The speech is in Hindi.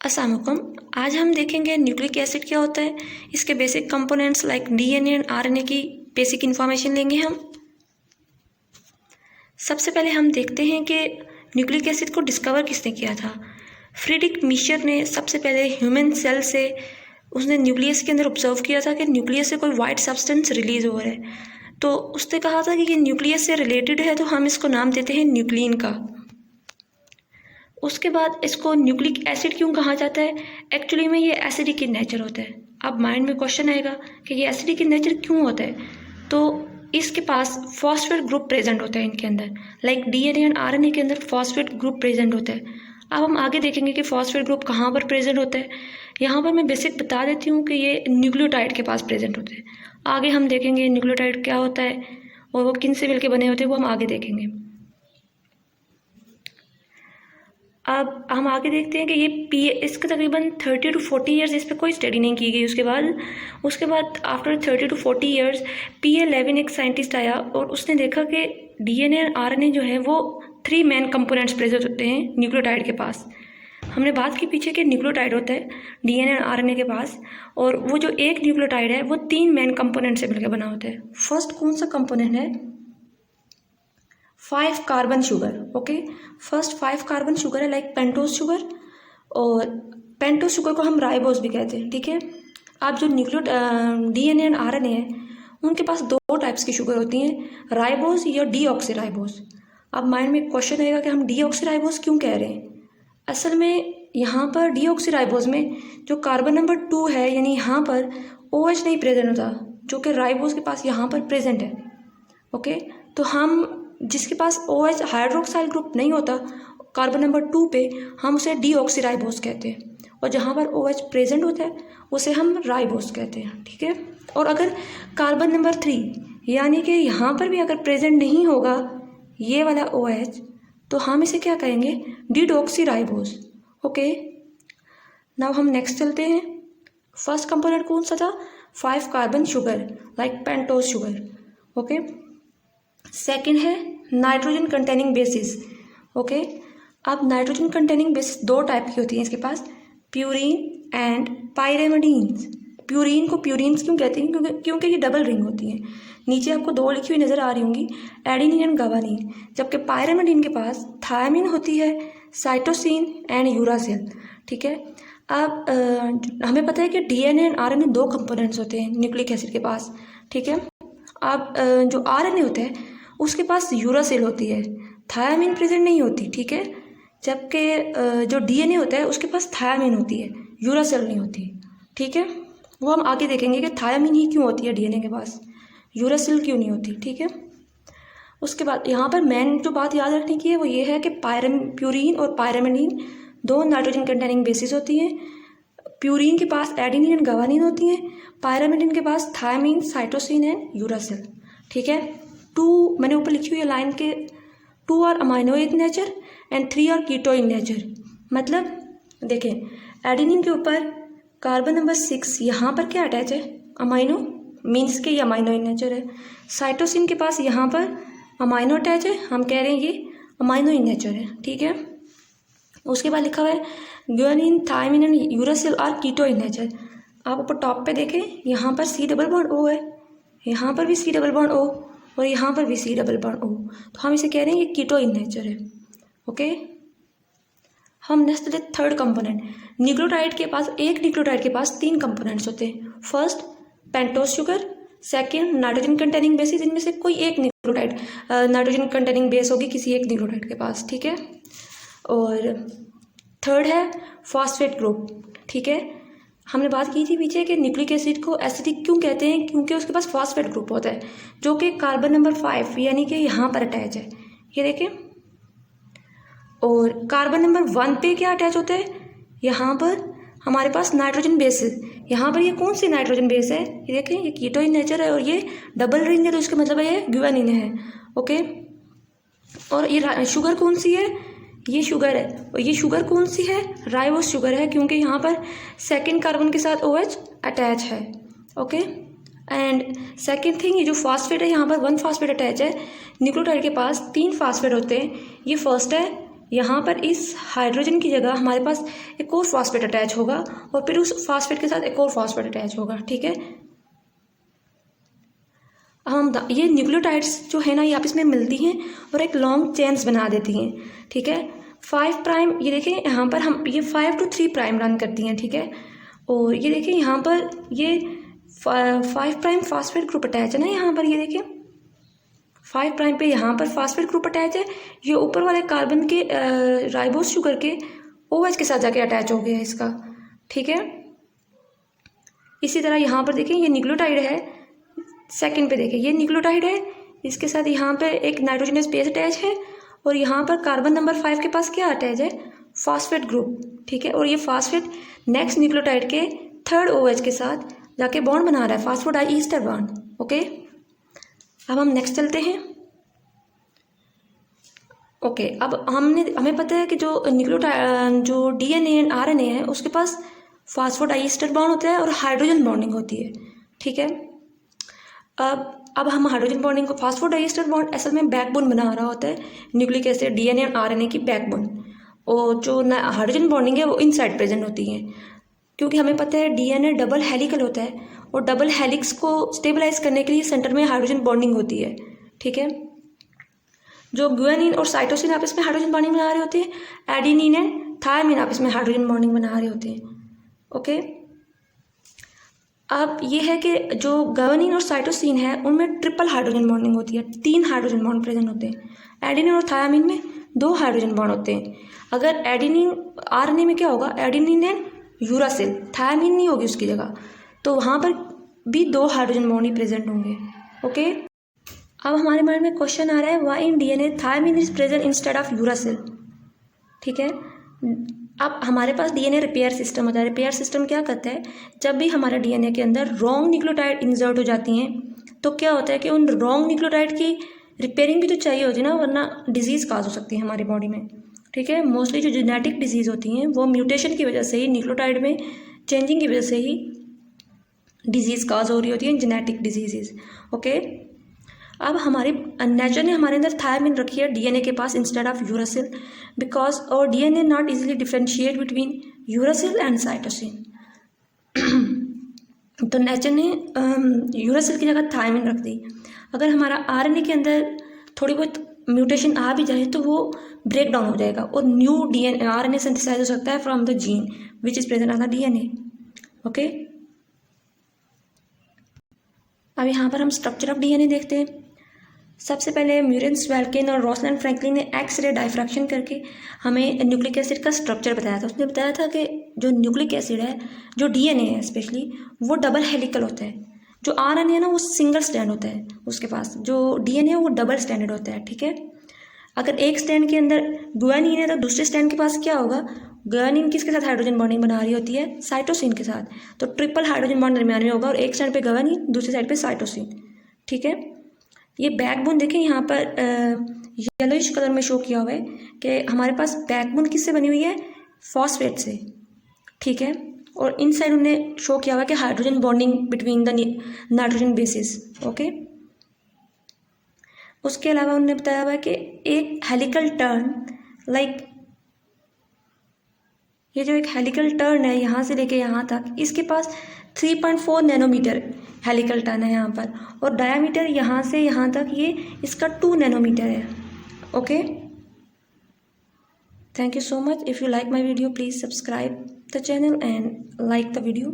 अस्सलाम वालेकुम। आज हम देखेंगे न्यूक्लिक एसिड क्या होता है, इसके basic components like DNA and RNA की बेसिक इन्फॉर्मेशन लेंगे हम। सबसे पहले हम देखते हैं कि न्यूक्लिक एसिड को डिस्कवर किसने किया था। फ्रीडरिक मीशर ने सबसे पहले ह्यूमन सेल से उसने न्यूक्लियस के अंदर ऑब्जर्व किया था कि न्यूक्लियस से कोई वाइट सब्सटेंस रिलीज हो रहा है। तो उसने कहा था कि ये न्यूक्लियस से रिलेटेड है, तो हम इसको नाम देते हैं न्यूक्लियन का। उसके बाद इसको न्यूक्लिक एसिड क्यों कहा जाता है, एक्चुअली में ये एसिडिक इन नेचर होता है। अब माइंड में क्वेश्चन आएगा कि ये एसिडिक इन नेचर क्यों होता है, तो इसके पास फॉस्फेट ग्रुप प्रेजेंट होता है इनके अंदर, लाइक डीएनए एंड आरएनए के अंदर फॉस्फेट ग्रुप प्रेजेंट होता है। अब हम आगे देखेंगे कि फॉस्फेट ग्रुप कहाँ पर प्रेजेंट होता है। यहाँ पर मैं बेसिक बता देती हूँ कि ये न्यूक्लियोटाइड के पास प्रेजेंट होते हैं। आगे हम देखेंगे न्यूक्लियोटाइड क्या होता है और वो किन से मिलकर बने होते हैं, वो हम आगे देखेंगे। अब हम आगे देखते हैं कि ये इसके तकरीबन 30 to 40 ईयर्स इस पर कोई स्टडी नहीं की गई। उसके बाद after 30 to 40 years PA Levene एक साइंटिस्ट आया और उसने देखा कि डीएनए और आरएनए जो है वो 3 मेन कंपोनेंट्स प्रेजेंट होते हैं न्यूक्लियोटाइड के पास। हमने बात की पीछे कि न्यूक्लियोटाइड होता है डीएनए और आरएनए के पास, और वो जो एक न्यूक्लियोटाइड है वो 3 मेन कंपोनेंट से मिलकर बना होता है। फर्स्ट कौन सा कंपोनेंट है, 5 carbon sugar. Okay, first 5 carbon sugar है लाइक पेंटोज शुगर, और पेंटोज शुगर को हम राइबोज भी कहते हैं। ठीक है, अब जो डीएनए एंड आरएनए है उनके पास 2 टाइप्स की शुगर होती हैं, राइबोज या डीऑक्सीराइबोज। अब माइंड में क्वेश्चन आएगा कि हम डीऑक्सीराइबोज क्यों कह रहे हैं। असल में यहाँ पर डीऑक्सीराइबोज में जो कार्बन नंबर 2 है, यानी यहाँ पर OH नहीं प्रेजेंट होता, जो कि राइबोज के पास यहाँ पर प्रेजेंट है। ओके, तो हम जिसके पास OH हाइड्रोक्साइल ग्रुप नहीं होता कार्बन नंबर 2 पे, हम उसे डीऑक्सीराइबोज कहते हैं, और जहाँ पर OH प्रेजेंट होता है उसे हम राइबोज कहते हैं। ठीक है, और अगर कार्बन नंबर 3 यानी कि यहाँ पर भी अगर प्रेजेंट नहीं होगा ये वाला OH, तो हम इसे क्या कहेंगे, डीडॉक्सीराइबोज। ओके, नाउ हम नेक्स्ट चलते हैं। फर्स्ट कंपोनेंट कौन सा था, 5 carbon sugar like pentose sugar. Okay, second है नाइट्रोजन कंटेनिंग बेसिस। ओके, अब नाइट्रोजन कंटेनिंग बेसिस 2 टाइप की होती हैं इसके पास, प्यूरीन एंड पायरेमिडीन्स। प्यूरीन को प्यूरीन्स क्यों कहते हैं, क्योंकि ये डबल रिंग होती हैं। नीचे आपको 2 लिखी हुई नज़र आ रही होंगी, एडेनिन एंड गवानीन, जबकि पायरेमिडीन के पास थायमिन होती है, साइटोसिन एंड यूरासिल। ठीक है, अब हमें पता है कि डीएनए एंड आरएनए 2 कंपोनेंट्स होते हैं न्यूक्लिक एसिड के पास। ठीक है, अब जो आरएनए होता है उसके पास यूरासिल होती है, थायमिन प्रेजेंट नहीं होती। ठीक है, जबकि जो डीएनए होता है उसके पास थायमिन होती है, यूरासिल नहीं होती। ठीक है, वो हम आगे देखेंगे कि थायमिन ही क्यों होती है डीएनए के पास, यूरासिल क्यों नहीं होती। ठीक है, उसके बाद यहाँ पर मेन जो बात याद रखने की है वो ये है कि प्यूरीन और पायरेमिडीन 2 नाइट्रोजन कंटेनिंग बेसिस होती हैं। प्यूरीन के पास एडेनिन एंड गवानीन होती हैं, पायरेमिडीन के पास थायमिन, साइटोसिन एंड यूरासिल। ठीक है, 2 मैंने ऊपर लिखी हुई है लाइन के, 2 are amino in nature and 3 are keto in nature. मतलब देखें, एडेनिन के ऊपर कार्बन नंबर 6 यहाँ पर क्या अटैच है, अमाइनो, मीन्स के ये अमाइनो इन नेचर है। साइटोसिन के पास यहाँ पर अमाइनो अटैच है, हम कह रहे हैं ये अमाइनो इन नेचर है। ठीक है, उसके बाद लिखा हुआ है guanine, thymine and uracil are keto in nature. आप ऊपर टॉप पे देखें, यहाँ पर C डबल बॉन्ड O है, यहाँ पर भी C डबल बॉन्ड O, और यहाँ पर भी C डबल बॉन्ड O, तो हम इसे कह रहे हैं ये कीटो इन नेचर है। ओके, हम नेक्स्ट ले थर्ड कंपोनेंट। न्यूक्लियोटाइड के पास, एक न्यूक्लियोटाइड के पास 3 कंपोनेंट्स होते हैं। First pentose sugar, second nitrogen containing basis, इनमें से कोई एक न्यूक्लियोटाइड नाइट्रोजन कंटेनिंग बेस होगी किसी एक न्यूक्लियोटाइड के पास। ठीक है, और थर्ड है फॉस्फेट ग्रुप। ठीक है, हमने बात की थी पीछे कि न्यूक्लिक एसिड को एसिडिक क्यों कहते हैं, क्योंकि उसके पास फॉस्फेट ग्रुप होता है जो कि कार्बन नंबर 5 यानी कि यहाँ पर अटैच है, ये देखें। और कार्बन नंबर 1 पे क्या अटैच होता है, यहाँ पर हमारे पास नाइट्रोजन बेस है। यहाँ पर ये कौन सी नाइट्रोजन बेस है, ये देखें, ये कीटो इन नेचर है और ये डबल रिंग है, तो इसका मतलब है ये ग्वानिन है। ओके, और ये शुगर कौन सी है, ये शुगर है, और ये शुगर कौन सी है, राइबोज शुगर है, क्योंकि यहाँ पर सेकंड कार्बन के साथ OH अटैच है। ओके, एंड सेकंड थिंग, ये जो फास्फेट है यहाँ पर 1 फास्फेट अटैच है। न्यूक्लियोटाइड के पास 3 फास्फेट होते हैं, ये फर्स्ट है, यहाँ पर इस हाइड्रोजन की जगह हमारे पास एक और फॉस्फेट अटैच होगा और फिर उस फॉस्फेट के साथ एक और फॉस्फेट अटैच होगा, ठीक है। हम ये न्यूक्लियोटाइड्स जो है ना, ये आपस में मिलती हैं और एक लॉन्ग चेन्स बना देती हैं, ठीक है। 5 प्राइम, ये देखें यहाँ पर हम ये 5 to 3 प्राइम रन करती हैं, ठीक है। और ये देखें यहाँ पर ये 5 प्राइम फॉस्फेट ग्रुप अटैच है ना, यहाँ पर ये देखें 5 प्राइम पे यहाँ पर फॉस्फेट ग्रुप अटैच है। ये ऊपर वाले कार्बन के राइबोस शुगर के OH के साथ जाके अटैच हो गया है इसका, ठीक है। इसी तरह यहाँ पर देखें ये न्यूक्लियोटाइड है, सेकंड पे देखें ये न्यूक्लियोटाइड है, इसके साथ यहाँ पे एक नाइट्रोजनस बेस अटैच है और यहाँ पर कार्बन नंबर 5 के पास क्या अटैच है, फॉस्फेट ग्रुप, ठीक है। और ये फॉस्फेट नेक्स्ट न्यूक्लियोटाइड के थर्ड OH के साथ जाके बॉन्ड बना रहा है, फॉस्फोडाईस्टर बॉन्ड, ओके। अब हम नेक्स्ट चलते हैं, ओके। अब हमें पता है कि जो जो DNA एंड RNA है उसके पास फॉस्फोडाईस्टर बॉन्ड होता है और हाइड्रोजन बॉन्डिंग होती है, ठीक है। अब हम हाइड्रोजन बॉन्डिंग को, फॉस्फोडाईस्टर बॉन्ड असल में बैकबोन बना रहा होता है न्यूक्लिक एसिड DNA और RNA की बैकबोन, और जो हाइड्रोजन बॉन्डिंग है वो इनसाइड प्रेजेंट होती है, क्योंकि हमें पता है DNA डबल हेलिकल होता है और डबल हेलिक्स को स्टेबलाइज करने के लिए सेंटर में हाइड्रोजन बॉन्डिंग होती है, ठीक है। जो गुआनिन और साइटोसिन आपस में हाइड्रोजन बॉन्डिंग बना रहे होते हैं, एडेनिन एंड थायमिन आपस में हाइड्रोजन बॉन्डिंग बना रहे होते हैं, ओके। अब ये है कि जो गुआनिन और साइटोसिन है उनमें ट्रिपल हाइड्रोजन बॉन्डिंग होती है, 3 हाइड्रोजन बॉन्ड प्रेजेंट होते हैं। एडेनिन और थायमिन में 2 हाइड्रोजन बॉन्ड होते हैं। अगर एडेनिन RNA में क्या होगा, एडेनिन एंड यूरासिल, थायमिन नहीं होगी उसकी जगह, तो वहाँ पर भी 2 हाइड्रोजन बॉन्ड ही प्रेजेंट होंगे, ओके। अब हमारे माइंड में क्वेश्चन आ रहा है, why in DNA thymine is present instead of uracil, ठीक है। अब हमारे पास DNA रिपेयर सिस्टम होता है। रिपेयर सिस्टम क्या करता है, जब भी हमारे DNA के अंदर रॉन्ग न्यूक्लियोटाइड इंसर्ट हो जाती हैं तो क्या होता है कि उन रॉन्ग न्यूक्लियोटाइड की रिपेयरिंग भी तो चाहिए होती है ना, वरना डिजीज़ काज हो सकती है हमारी बॉडी में, ठीक है। मोस्टली जो जेनेटिक डिजीज़ होती हैं वो म्यूटेशन की वजह से ही, न्यूक्लियोटाइड में चेंजिंग की वजह से ही डिजीज़ काज हो रही होती है, जेनेटिक डिजीज़, ओके। अब हमारे नेचर ने हमारे अंदर थायमिन रखी है DNA के पास इंस्टेड ऑफ यूरासिल, बिकॉज और DNA not easily differentiate between uracil and cytosine. तो नेचर ने यूरासिल की जगह थायमिन रख दी। अगर हमारा RNA के अंदर थोड़ी बहुत म्यूटेशन आ भी जाए तो वो ब्रेक डाउन हो जाएगा और न्यू RNA सिंथेसाइज हो सकता है from the gene which is present on the DNA, okay. अब यहाँ पर हम स्ट्रक्चर ऑफ DNA देखते हैं। सबसे पहले म्यूरेंस वेल्किन और रोसलैंड फ्रैंकलिन ने एक्स-रे डायफ्रैक्शन करके हमें न्यूक्लिक एसिड का स्ट्रक्चर बताया था। उसने बताया था कि जो न्यूक्लिक एसिड है, जो DNA है स्पेशली, वो डबल हेलिकल होता है। जो RNA है ना वो सिंगल स्टैंड होता है उसके पास, जो DNA है वो डबल स्टैंडर्ड होता है, ठीक है। अगर एक स्टैंड के अंदर गुआनिन है तो दूसरे स्टैंड के पास क्या होगा, गुआनिन किसके साथ हाइड्रोजन बॉन्डिंग बना रही होती है, साइटोसिन के साथ, तो ट्रिपल हाइड्रोजन बॉन्ड दरमियान में होगा और एक स्टैंड पे गुआनिन, दूसरी साइड पे साइटोसिन, ठीक है। ये बैकबोन देखें यहाँ पर येलोइश कलर में शो किया हुआ है कि हमारे पास बैकबोन किससे बनी हुई है, फॉस्फेट से, ठीक है। और इन साइड उन्होंने शो किया हुआ है कि hydrogen bonding between the nitrogen bases, okay. उसके अलावा उन्होंने बताया हुआ है कि एक हेलिकल टर्न, लाइक ये जो एक हेलिकल टर्न है यहाँ से लेके यहाँ तक, इसके पास 3.4 नैनोमीटर हेलिकल टर्न है यहाँ पर, और डायामीटर यहाँ से यहाँ तक ये इसका 2 नैनोमीटर है, okay. Thank you so much. If you like my video please subscribe the channel and like the video.